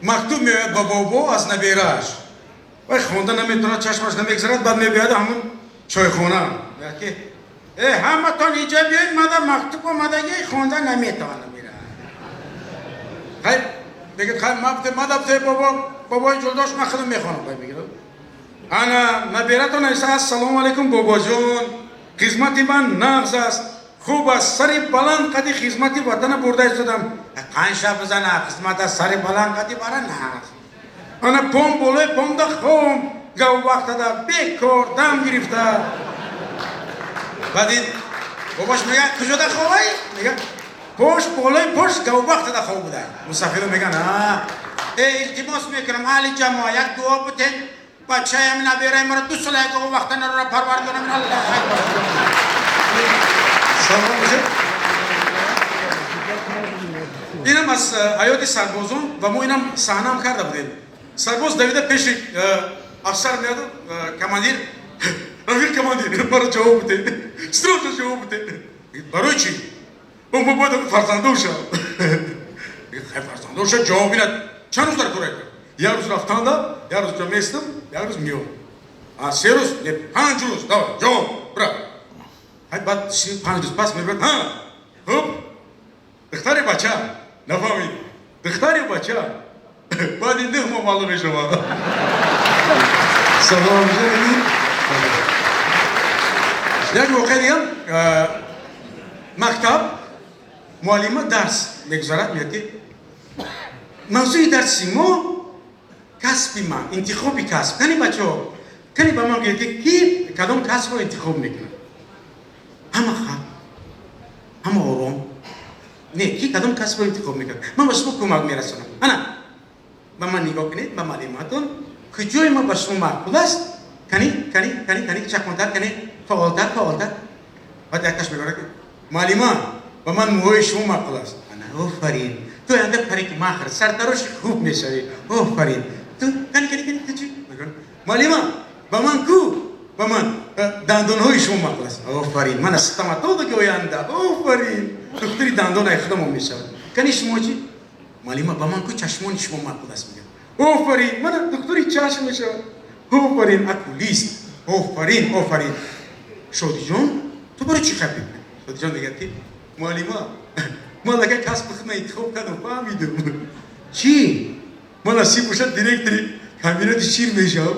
مکتوب میاد با بابا از نبیرش وای خونده نمیتونه چشمش نمیگذرد بعد میبیاد همون چای خونه که همه تان اینجا بیاید ماده مکتوب اومده یه خونده نمیتونه میره خیلی بگید خیلی ماده بابای جلداش من خودم میخوانم بگید انا نبیرتون ایسا السلام علیکم بابا جون خدمتی من نغز است خوب است سری بلند قدی خدمتی وطن برده ایستادم قنشه بزنه خدمت از سری بلند قدی برای نغز انا پم بوله پم ده خوم گو وقت ده بیکار دم گرفته بعد این باباش میگه کجا ده خوبه میگه پشت بوله پشت گو وقت ده خوب بوده مسافر میگن التماس میکنم علی جماعه یک دعا بتین بچه هم نبیره مرا دو ساله که وقتا نرو پروردگارم من الله اکبر سلام میشه اینم از حیات سربازان و ما اینم صحنه هم کرده بودیم سرباز دویده پیش افسر میاد کماندیر رفیق کماندیر برای جواب بده استراحت جواب بده برای چی؟ اون باید فرزندوشه فرزندوشه جواب بیند چند روز در کره یه روز رفتن دا یه روز جا میستم یه روز میام 3 روز 5 روز دار جواب برا بعد 5 روز پس میبرد خب دختری بچه نفهمید دختری بچه بعد این ده ما معلوم شما سلام جدید یک موقع دیگه مکتب معلمه درس میگذارد میگه که موضوع درسی ما کسبی ما انتخابی کسب کنی بچه ها کنی با من گفته کی کدام کسب رو انتخاب میکنه همه خواب همه آرام نه کی کدام کسب رو انتخاب میکنه من با شما کمک میرسونم انا با من نگاه کنید با معلوماتون کجای ما با شما معقول است کنی چکمانتر کنی فعالتر بعد یکتاش میگه معلومه با من موهای شما معقول است انا آفرین تو اینده پریک ماخر سرتاروش خوب میشوی آفرین تو کنی تو چی معلومه با من کو با من دندان های شما معقول است آفرین من استماتولوژی آینده آفرین دکتری دندان های خودم میشود کنی شما چی معلومه با من کو چشمان شما معقول است میگه آفرین من دکتری چشم میشود آفرین اکولیست آفرین شادی جان تو برای چی خبری شادی جان میگه که معلومه ما لگه کسب خودم انتخاب کردم فهمیدم چی؟ ما نصیب باشد دیرکتری کابینت شیر میشم